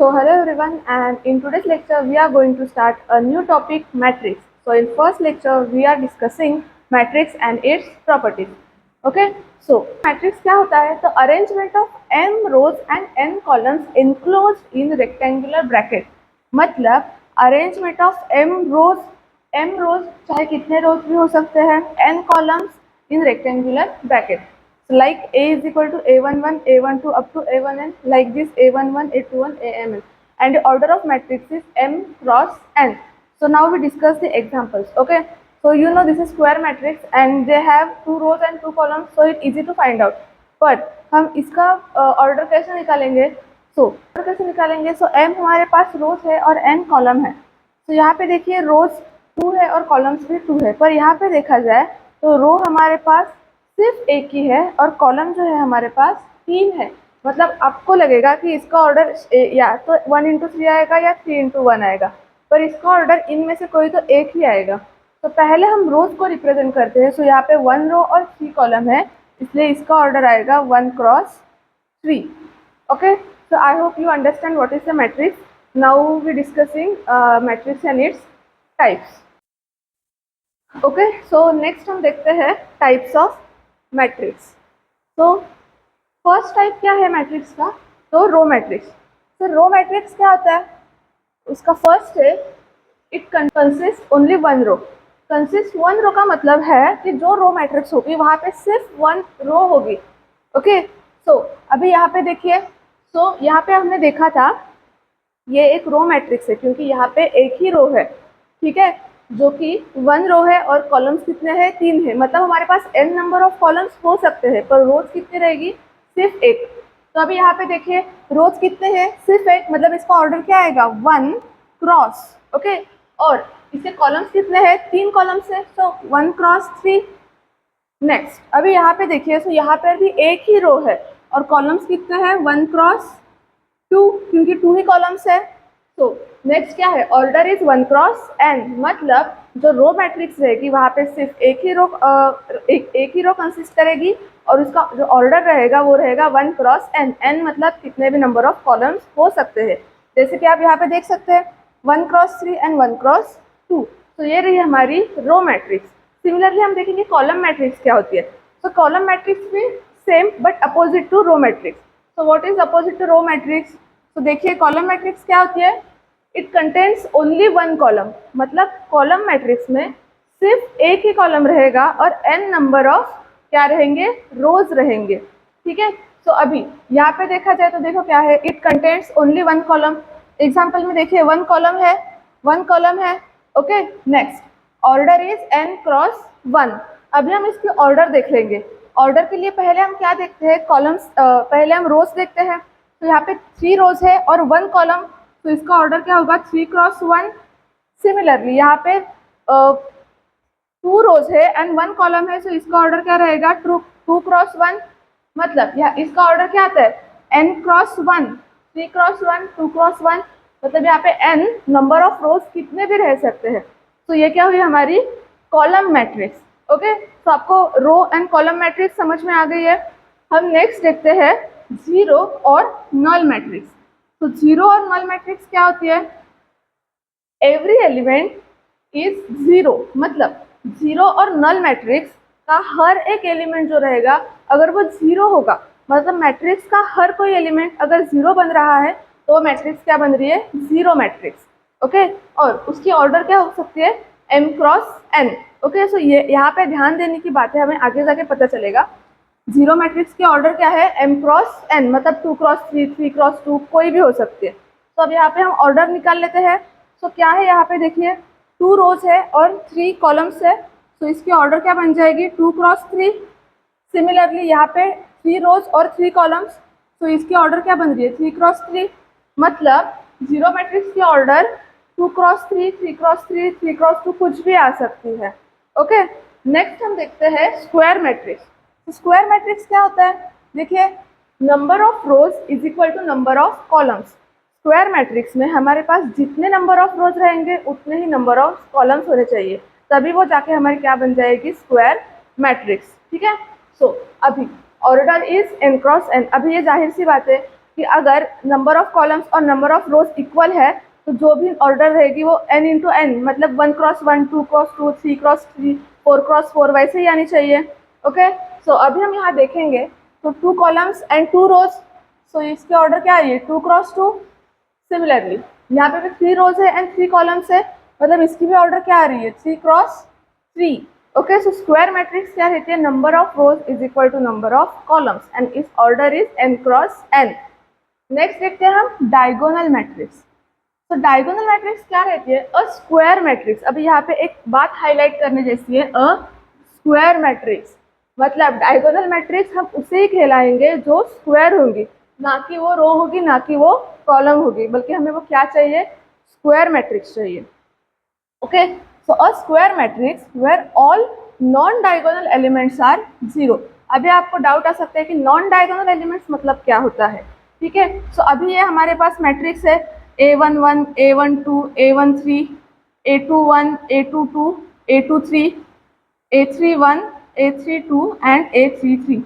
So hello everyone, and in today's lecture we are going to start a new topic, matrix. So in first lecture we are discussing matrix and its properties. Okay, so matrix क्या होता है? तो arrangement of m rows and n columns enclosed in rectangular bracket. मतलब arrangement of m rows चाहे कितने rows भी हो सकते हैं, n columns in rectangular bracket. So like A is equal to A11, A12 up to A1n, like this A11, A21, AMN. And the order of matrix is M cross N. So now we discuss the examples. Okay. So you know this is square matrix and they have 2 rows and 2 columns, so it's easy to find out. But हम इसका order कैसे निकालेंगे? order कैसे निकालेंगे? So M हमारे पास rows है और N column है. तो यहाँ पे देखिए rows 2 है और columns भी 2 है, पर यहाँ पे देखा जाए तो रो हमारे पास सिर्फ एक ही है और कॉलम जो है हमारे पास 3 है। मतलब आपको लगेगा कि इसका ऑर्डर या तो 1 into 3 आएगा या 3 into 1 आएगा, पर इसका ऑर्डर इनमें से कोई तो एक ही आएगा। तो पहले हम रोज को रिप्रेजेंट करते हैं। सो यहाँ पे 1 रो और 3 कॉलम है, इसलिए इसका ऑर्डर आएगा 1 cross 3। Okay, so I hope you understand what is the matrix. Now we discussing matrix and its types. Okay, so next हम देखते हैं टाइप्स ऑफ मैट्रिक्स। तो फर्स्ट टाइप क्या है मैट्रिक्स का? तो रो मैट्रिक्स। तो रो मैट्रिक्स क्या होता है? उसका फर्स्ट है it consist only one row. Consist one row का मतलब है कि जो रो मैट्रिक्स होगी वहाँ पे सिर्फ वन रो होगी। ओके, सो अभी यहाँ पे देखिए। सो यहाँ पे हमने देखा था ये एक रो मैट्रिक्स है क्योंकि यहाँ पे एक ही रो है, ठीक है, जो कि 1 रो है और कॉलम्स कितने हैं? 3 है। मतलब हमारे पास n नंबर ऑफ कॉलम्स हो सकते हैं, पर रोज कितनी रहेगी? सिर्फ एक। तो अभी यहाँ पे देखिए रोज कितने हैं? सिर्फ एक। मतलब इसका ऑर्डर क्या आएगा? 1 क्रॉस। ओके, और इसके कॉलम्स कितने हैं? 3 कॉलम्स है, सो 1 क्रॉस 3। नेक्स्ट अभी यहाँ पे देखिए, सो यहाँ पर भी एक ही रो है और कॉलम्स कितने हैं? 1 क्रॉस 2, क्योंकि 2 ही कॉलम्स है। तो नेक्स्ट क्या है? Order is 1 cross n। मतलब जो रो मैट्रिक्स रहेगी वहाँ पे सिर्फ एक ही रो कंसिस्ट करेगी और उसका जो ऑर्डर रहेगा वो रहेगा 1 क्रॉस n। n मतलब कितने भी नंबर ऑफ कॉलम्स हो सकते हैं, जैसे कि आप यहाँ पे देख सकते हैं 1 क्रॉस 3 एंड 1 क्रॉस 2। तो ये रही हमारी रो मैट्रिक्स। सिमिलरली हम देखेंगे कॉलम मैट्रिक्स क्या होती है। तो कॉलम मैट्रिक्स भी same but opposite to row matrix. So what is opposite to row matrix? तो देखिए कॉलम मैट्रिक्स क्या होती है? It contains only one column. मतलब कॉलम मैट्रिक्स में सिर्फ एक ही कॉलम रहेगा और n नंबर ऑफ क्या रहेंगे? रोज रहेंगे, ठीक है। सो अभी यहाँ पे देखा जाए तो देखो क्या है? It contains only one column. Example में देखिए 1 कॉलम है, 1 कॉलम है। Okay, next order is n cross 1। अभी हम इसके ऑर्डर देख लेंगे। ऑर्डर के लिए पहले हम क्या देखते हैं? कॉलम्स, पहले हम रोज देखते हैं। तो यहाँ पे 3 रोज है और 1 कॉलम, तो इसका ऑर्डर क्या होगा? 3 क्रॉस 1। सिमिलरली यहाँ पे 2 रोज है एंड 1 कॉलम है, तो इसका ऑर्डर क्या रहेगा? 2 क्रॉस 1। मतलब यहाँ इसका ऑर्डर क्या आता है? n cross 1, 3 cross 1, 2 cross 1। मतलब यहाँ पे n नंबर ऑफ रोज कितने भी रह सकते हैं। तो ये क्या हुई हमारी कॉलम मैट्रिक्स। ओके, तो आपको रो एंड कॉलम मैट्रिक्स समझ में आ गई है। हम नेक्स्ट देखते हैं जीरो और नल मैट्रिक्स। तो जीरो और नल मैट्रिक्स क्या होती है? Every element is zero. मतलब जीरो और नल मैट्रिक्स का हर एक एलिमेंट जो रहेगा अगर वो जीरो होगा, मतलब मैट्रिक्स का हर कोई एलिमेंट अगर जीरो बन रहा है तो मैट्रिक्स क्या बन रही है? Zero matrix. ओके, और उसकी ऑर्डर क्या हो सकती है? m cross n। ओके, सो ये यहाँ पे ध्यान देने की बात है, हमें आगे जाके पता चलेगा। जीरो मैट्रिक्स के ऑर्डर क्या है? m cross n। मतलब 2 क्रॉस 3, 3 क्रॉस 2 कोई भी हो सकती है। तो अब यहाँ पे हम ऑर्डर निकाल लेते हैं। तो क्या है यहाँ पे देखिए 2 रोज है और 3 कॉलम्स है, तो इसकी ऑर्डर क्या बन जाएगी? 2 क्रॉस 3। सिमिलरली यहाँ पे 3 रोज और 3 कॉलम्स, तो इसकी ऑर्डर क्या बन रही है? 3 क्रॉस 3। मतलब जीरो मैट्रिक्स की ऑर्डर 2 क्रॉस 3, 3 क्रॉस 3, 3 क्रॉस 2 कुछ भी आ सकती है। ओके, नेक्स्ट हम देखते हैं स्क्वायर मैट्रिक्स। स्क्वायर मैट्रिक्स क्या होता है? देखिए number of rows is equal to number of columns. Square matrix में हमारे पास जितने नंबर ऑफ रोज रहेंगे उतने ही नंबर ऑफ कॉलम्स होने चाहिए, तभी वो जाके हमारी क्या बन जाएगी? स्क्वायर मैट्रिक्स, ठीक है। सो अभी order is n cross n। अभी ये जाहिर सी बात है कि अगर नंबर ऑफ कॉलम्स और नंबर ऑफ रोज इक्वल है तो जो भी ऑर्डर रहेगी वो n इंटू एन, मतलब 1x1, 2x2, 3x3, 4x4 वैसे ही आनी चाहिए। ओके, सो अभी हम यहाँ देखेंगे तो 2 कॉलम्स एंड 2 रोज, सो इसके ऑर्डर क्या है, 2x2। सिमिलरली यहाँ पे भी 3 रोज है एंड 3 कॉलम्स है, मतलब इसकी भी ऑर्डर क्या आ रही है, 3x3। Okay, so square matrix क्या रहती है, number of rows is equal to number of columns and इस ऑर्डर इज n×n। नेक्स्ट देखते हैं हम डायगोनल मैट्रिक्स। तो डायगोनल मैट्रिक्स क्या रहती है, अ स्क्वायर मैट्रिक्स। अभी यहाँ पे एक बात हाईलाइट करने जैसी है, अ स्क्वायर मैट्रिक्स, मतलब डायगोनल मैट्रिक्स हम उसे ही कहलाएंगे जो स्क्वायर होंगी, ना कि वो रो होगी, ना कि वो कॉलम होगी, बल्कि हमें वो क्या चाहिए, स्क्वायर मैट्रिक्स चाहिए। Okay, so a square matrix where all non diagonal elements are zero. अभी आपको डाउट आ सकता है कि नॉन डायगोनल एलिमेंट्स मतलब क्या होता है। ठीक है, सो अभी ये हमारे पास मैट्रिक्स है A11, A12, A13, A21, A22, A23, A31, A32 and A33।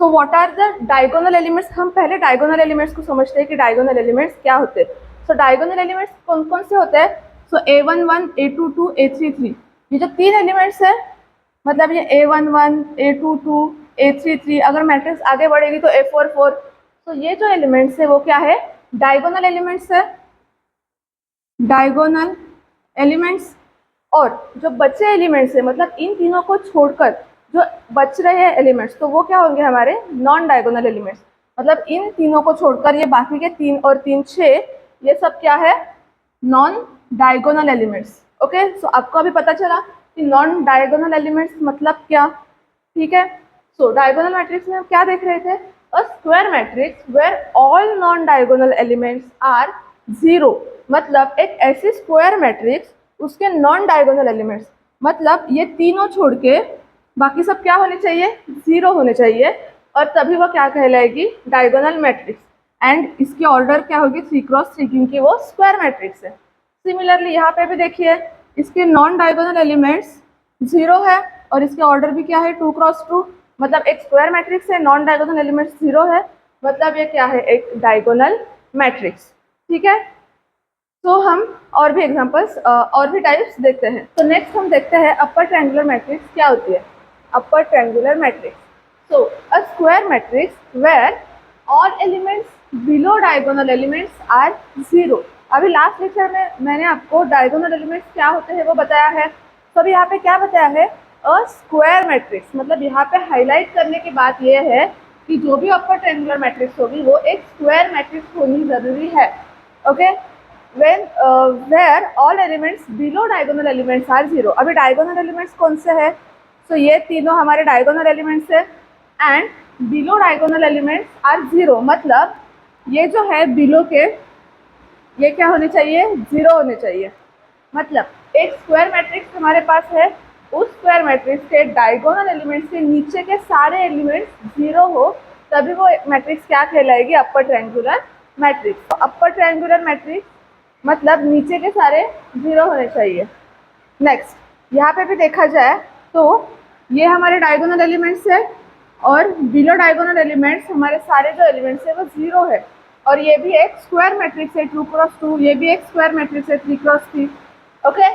So what are the diagonal elements. हम पहले डायगोनल एलिमेंट्स को समझते हैं कि डायगोनल एलिमेंट्स क्या होते हैं। सो डायगोनल एलिमेंट्स कौन कौन से होते हैं, सो A11, A22, A33, ये जो 3 एलिमेंट्स है, मतलब ये A11, A22, A33, अगर मैट्रिक्स आगे बढ़ेगी तो A44। तो ये जो एलिमेंट्स है वो क्या है, डायगोनल एलिमेंट्स है, डायगोनल एलिमेंट्स। और जो बचे एलिमेंट्स है, मतलब इन तीनों को छोड़कर जो बच रहे हैं एलिमेंट्स, तो वो क्या होंगे हमारे नॉन डायगोनल एलिमेंट्स। मतलब इन तीनों को छोड़कर ये बाकी के 3 और 3 6, ये सब क्या है, नॉन डायगोनल एलिमेंट्स। ओके, सो आपको अभी पता चला कि नॉन डायगोनल एलिमेंट्स मतलब क्या। ठीक है, सो डायगोनल मैट्रिक्स में हम क्या देख रहे थे, a square matrix where all non diagonal elements are zero. मतलब एक ऐसी स्क्वायर मैट्रिक्स उसके नॉन डायगोनल एलिमेंट्स, मतलब ये तीनों छोड़ के बाकी सब क्या होने चाहिए, जीरो होने चाहिए, और तभी वो क्या कहलाएगी, डायगोनल मैट्रिक्स। एंड इसकी ऑर्डर क्या होगी, 3x3, क्योंकि वो स्क्वायर मैट्रिक्स है। सिमिलरली यहाँ पे भी देखिए, इसके नॉन डायगोनल एलिमेंट्स जीरो है और इसके ऑर्डर भी क्या है, 2x2, मतलब एक स्क्वायर मैट्रिक्स है, नॉन डायगोनल एलिमेंट्स जीरो है, मतलब ये क्या है, एक डायगोनल मैट्रिक्स। ठीक है, तो हम और भी एग्जांपल्स और भी टाइप्स देखते हैं। तो नेक्स्ट हम देखते हैं अपर ट्रायंगुलर मैट्रिक्स क्या होती है। Upper triangular matrix, so a square matrix where all elements below diagonal elements are zero. अभी लास्ट लेक्चर में मैंने आपको डायगोनल एलिमेंट्स क्या होते हैं वो बताया है, तो अभी यहाँ पे क्या बताया है, अ स्क्वायर मैट्रिक्स। मतलब यहाँ पे हाईलाइट करने की बात यह है कि जो भी अपर ट्रायंगुलर मैट्रिक्स होगी वो एक स्क्वायर मैट्रिक्स होनी जरूरी है। Okay, when where all elements below diagonal elements are zero। अभी डायगोनल एलिमेंट्स कौन से है, तो ये तीनों हमारे डायगोनल एलिमेंट्स है and below diagonal elements are zero. मतलब ये जो है बिलो के, ये क्या होने चाहिए, जीरो होने चाहिए। मतलब एक स्क्वायर मैट्रिक्स हमारे पास है, उस स्क्वायर मैट्रिक्स के डायगोनल एलिमेंट्स के नीचे के सारे एलिमेंट्स जीरो हो, तभी वो मैट्रिक्स क्या कहलाएगी, अपर ट्रायंगुलर मैट्रिक्स। तो अपर ट्रायंगुलर मैट्रिक्स मतलब नीचे के सारे जीरो होने चाहिए। नेक्स्ट यहाँ पे भी देखा जाए तो ये हमारे डायगोनल एलिमेंट्स है और बिलो डायगोनल एलिमेंट्स, हमारे सारे जो एलिमेंट्स है वो जीरो है, और ये भी एक स्क्वायर मैट्रिक्स है 2x2, ये भी एक स्क्वायर मैट्रिक्स है 3x3। Okay,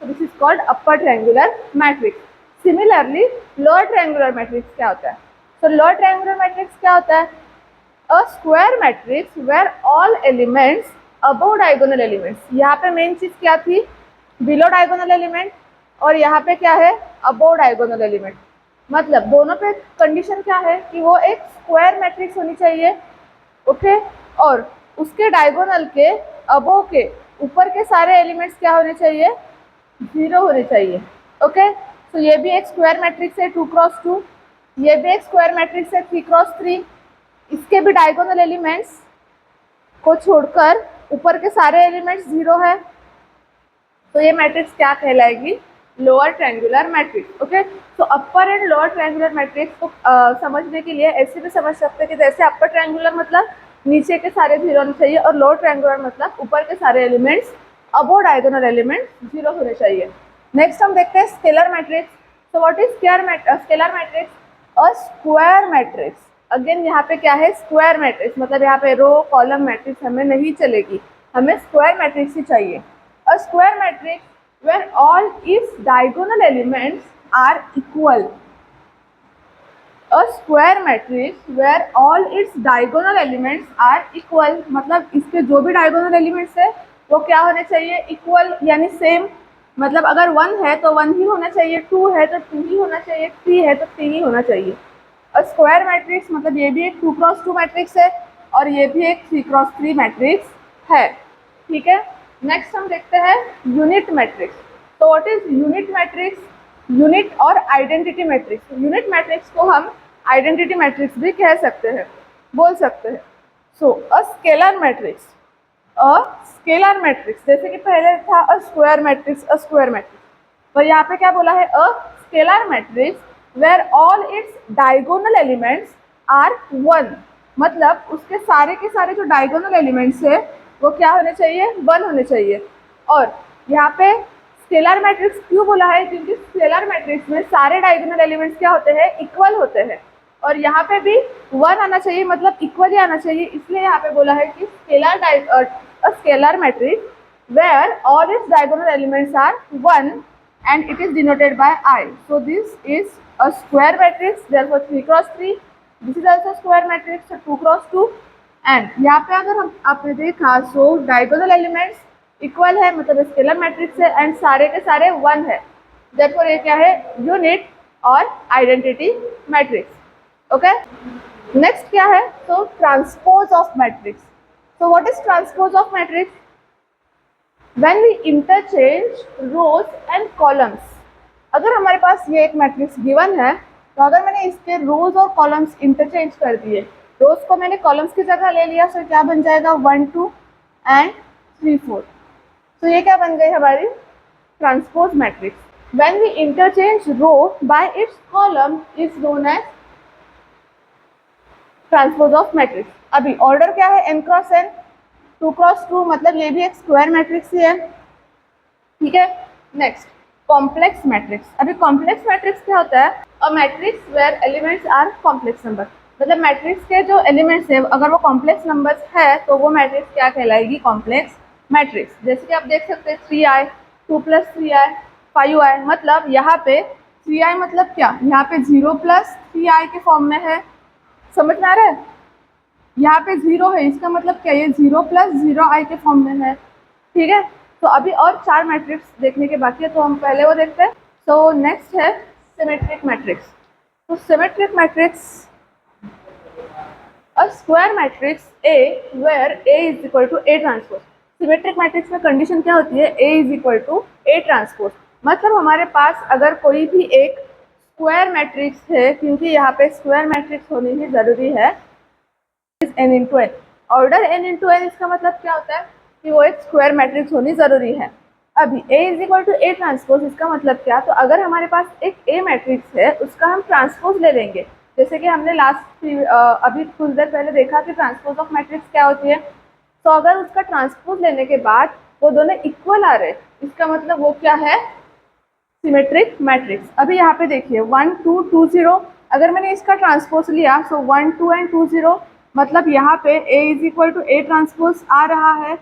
so this is called upper triangular matrix। Similarly, lower triangular matrix क्या होता है, so lower triangular matrix क्या होता है, a square matrix where all elements above diagonal elements। यहाँ पे मेन चीज क्या थी, below diagonal element, और यहाँ पे क्या है, above diagonal element। मतलब दोनों पे कंडीशन क्या है कि वो एक स्क्वायर मैट्रिक्स होनी चाहिए। ओके, और उसके डायगोनल के अबोव के ऊपर के सारे एलिमेंट्स क्या होने चाहिए, जीरो होने चाहिए। ओके, तो ये भी एक स्क्वायर मैट्रिक्स है 2x2, ये भी एक स्क्वायर मैट्रिक्स है 3x3, इसके भी डायगोनल एलिमेंट्स को छोड़कर ऊपर के सारे एलिमेंट्स जीरो है, तो ये मैट्रिक्स क्या कहलाएगी, लोअर ट्रायंगुलर मैट्रिक्स। ओके, तो अपर एंड लोअर ट्रायंगुलर मैट्रिक्स को समझने के लिए ऐसे भी समझ सकते हैं कि जैसे अपर ट्रायंगुलर मतलब नीचे के सारे जीरो होने चाहिए, और लोअर ट्रायंगुलर मतलब ऊपर के सारे एलिमेंट्स अबो डायगोनल एलिमेंट्स जीरो होने चाहिए। नेक्स्ट हम देखते हैं scalar matrix. So what is scalar matrix, a square matrix, again यहाँ पे क्या है, स्क्वायर मैट्रिक्स, मतलब यहाँ पे रो कॉलम मैट्रिक्स हमें नहीं चलेगी, हमें स्क्वायर मैट्रिक्स ही चाहिए। A square matrix where all its diagonal elements are equal. A square matrix where all its diagonal elements are equal, मतलब इसके जो भी डायगोनल एलिमेंट्स है वो क्या होने चाहिए, इक्वल यानी सेम। मतलब अगर 1 है तो 1 ही होना चाहिए, 2 है तो 2 ही होना चाहिए, 3 है तो 3 ही होना चाहिए। और स्क्वायर मैट्रिक्स मतलब ये भी एक 2x2 मैट्रिक्स है और ये भी एक 3x3 मैट्रिक्स है। ठीक है, नेक्स्ट हम देखते हैं यूनिट मैट्रिक्स। तो what is unit matrix? Unit और आइडेंटिटी मैट्रिक्स। यूनिट मैट्रिक्स को हम आइडेंटिटी मैट्रिक्स भी कह सकते हैं, बोल सकते हैं। So a scalar matrix, a scalar matrix, जैसे कि पहले था a square matrix, a square matrix, तो यहाँ पे क्या बोला है, a scalar matrix where all its diagonal elements are 1, मतलब उसके सारे के सारे जो डायगोनल एलिमेंट्स है वो क्या होने चाहिए, 1 होने चाहिए। और यहाँ पे स्केलर मैट्रिक्स क्यों बोला है, क्योंकि स्केलर मैट्रिक्स में सारे डायगोनल एलिमेंट्स क्या होते हैं, इक्वल होते हैं, और यहाँ पे भी 1 आना चाहिए, मतलब इक्वल ही आना चाहिए, इसलिए यहाँ पे बोला है कि scalar matrix where all its diagonal elements are 1 and it is denoted by I. So this is a square matrix, therefore 3x3. This is also square matrix, so 2x2. And यहाँ पे अगर हम आपने देखा so diagonal elements equal है, मतलब scalar matrix है, and सारे के सारे 1 है, therefore ये क्या है, यूनिट और आइडेंटिटी मैट्रिक्स। ओके, नेक्स्ट क्या है, तो transpose of matrix. So what is transpose of matrix? When we interchange rows and columns, अगर हमारे पास ये एक मैट्रिक्स गिवन है तो अगर मैंने इसके रोज और कॉलम्स इंटरचेंज कर दिए, रोज को मैंने कॉलम्स की जगह ले लिया, तो क्या बन जाएगा 1 2 एंड 3 4, तो ये क्या बन गई हमारी transpose matrix. When we interchange row by its column is known as transpose of matrix. अभी ऑर्डर क्या है, n क्रॉस n, 2x2, मतलब ये भी एक स्क्वायर मैट्रिक्स ही है। ठीक है, नेक्स्ट कॉम्प्लेक्स मैट्रिक्स। अभी कॉम्प्लेक्स मैट्रिक्स क्या होता है, a matrix where elements are complex number, मतलब मैट्रिक्स के जो एलिमेंट्स है अगर वो कॉम्प्लेक्स नंबर्स है तो वो मैट्रिक्स क्या कहलाएगी, कॉम्प्लेक्स मैट्रिक्स। जैसे कि आप देख सकते हैं 3i, 2 + 3i, 5i, मतलब यहाँ पे 3i मतलब क्या, यहाँ पे 0 + 3i के फॉर्म में है, समझ में आ रहा है। यहाँ पे 0 है, इसका मतलब क्या, ये 0 + 0i के फॉर्म में है। ठीक है, तो अभी और 4 मैट्रिक्स देखने के बाकी है, तो हम पहले वो देखते हैं। तो नेक्स्ट है सिमेट्रिक मैट्रिक्स। तो symmetric matrix, a square matrix A where A is equal to A transpose. Symmetric matrix में कंडीशन क्या होती है, A is equal to A transpose, मतलब हमारे पास अगर कोई भी एक स्क्वायर मैट्रिक्स है, क्योंकि यहाँ पे स्क्वायर मैट्रिक्स होनी ही जरूरी है, n into n, order n into n, इसका मतलब क्या होता है कि वो एक स्क्वायर मैट्रिक्स होनी जरूरी है। अभी A is equal to A transpose, इसका मतलब क्या, तो अगर हमारे पास एक A मैट्रिक्स है उसका हम ट्रांसपोज ले लेंगे, जैसे कि हमने अभी कुछ देर पहले देखा कि ट्रांसपोज ऑफ मैट्रिक्स क्या होती है। तो अगर उसका ट्रांसपोज लेने के बाद वो दोनों इक्वल आ रहे, इसका मतलब वो क्या है, सिमेट्रिक मैट्रिक्स। अभी यहाँ पे देखिए 1 2 2 0, अगर मैंने इसका ट्रांसपोज लिया तो 1 2 एंड 2 0, मतलब यहाँ पे A is equal to A transpose आ रहा है,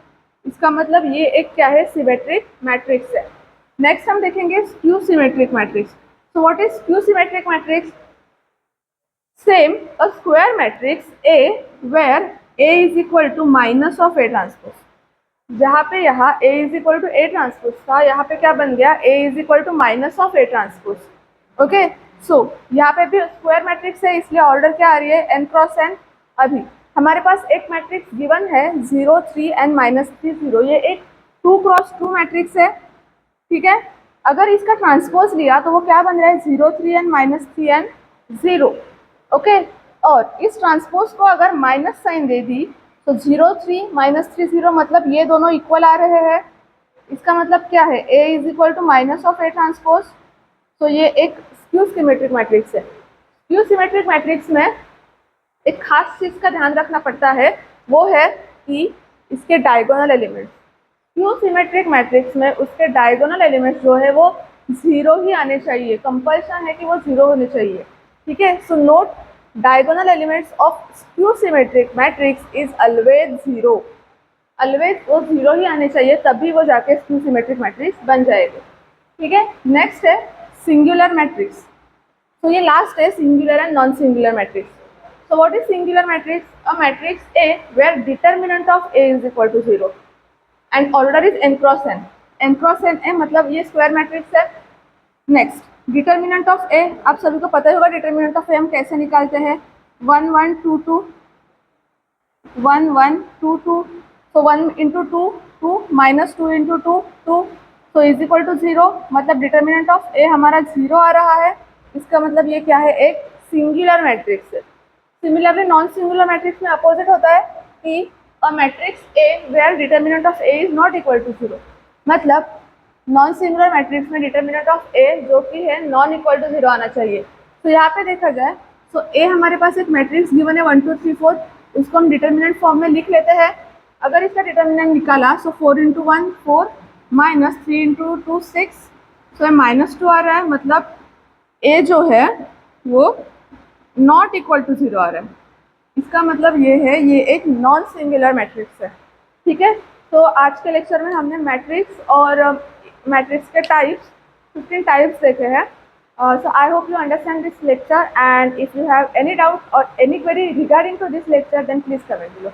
इसका मतलब ये एक क्या है, सिमेट्रिक मैट्रिक्स है। नेक्स्ट हम देखेंगे skew symmetric matrix. So what is skew symmetric matrix? Same a square matrix A where A is equal to minus of A transpose, जहाँ पे यहाँ A is equal to A transpose था, यहाँ पे क्या बन गया, A is equal to minus of A transpose. Okay, so यहाँ पे भी स्क्वायर मैट्रिक्स है, इसलिए ऑर्डर क्या आ रही है, n क्रॉस n। अभी हमारे पास एक मैट्रिक्स गिवन है 0 3 एंड -3 0, ये एक 2x2 मैट्रिक्स है। ठीक है, अगर इसका ट्रांसपोज लिया तो वो क्या बन रहा है, 0 3 एंड -3 एंड 0। ओके, और इस ट्रांसपोज को अगर माइनस साइन दे दी तो 0 3 -3 0, मतलब ये दोनों इक्वल आ रहे हैं, इसका मतलब क्या है, A is equal to minus of A transpose. तो ये एक स्क्यू सिमेट्रिक मैट्रिक्स है। स्क्यू सिमेट्रिक मैट्रिक्स में एक खास चीज का ध्यान रखना पड़ता है, वो है कि इसके diagonal elements. Skew symmetric matrix में उसके डायगोनल एलिमेंट्स जो है वो 0 ही आने चाहिए, कंपल्सन है कि वो 0 होने चाहिए। ठीक है, so note diagonal elements of skew symmetric matrix is always zero. Always वो जीरो ही आने चाहिए, तभी वो जाके स्क्यू सिमेट्रिक मैट्रिक्स बन जाएगा। ठीक है, नेक्स्ट है सिंगुलर मैट्रिक्स। तो ये लास्ट है singular and non singular matrix. So what is singular matrix? A matrix A where determinant of A is equal to 0 and order is n cross n. n cross n है मतलब ये square matrix है। Next determinant of ए, आप सभी को पता ही होगा determinant of ए हम कैसे निकालते हैं, 1 1 2 2 1 1 2 2, so 1 into 2 2 minus 2 into 2 2, so is equal to 0, मतलब डिटर्मिनेंट ऑफ ए हमारा 0 आ रहा है। इसका मतलब ये क्या है, एक सिंगुलर मैट्रिक्स है। सिमिलरली नॉन सिंगुलर मैट्रिक्स में अपोजिट होता है कि a matrix A where determinant of A is not equal to 0, मतलब नॉन सिंगुलर मैट्रिक्स में डिटर्मिनेंट ऑफ ए जो कि है नॉन इक्वल टू 0 आना चाहिए। तो यहाँ पे देखा जाए तो ए हमारे पास एक मैट्रिक्स गिवन है 1 2 3 4, उसको हम डिटर्मिनेंट फॉर्म में लिख लेते हैं। अगर इसका डिटर्मिनेंट निकाला सो 4 इंटू 1 4 माइनस 3 इंटू 2 6, सो -2 आ रहा है, मतलब ए जो है वो नॉट इक्वल टू 0 आ रहा है। इसका मतलब ये है ये एक नॉन सिंगुलर मैट्रिक्स है। ठीक है, तो आज के लेक्चर में हमने मैट्रिक्स और मैट्रिक्स के टाइप्स 15 टाइप्स देखे हैं। So I hope you understand this lecture, and if you have any doubt or any query regarding to this lecture, then please comment below.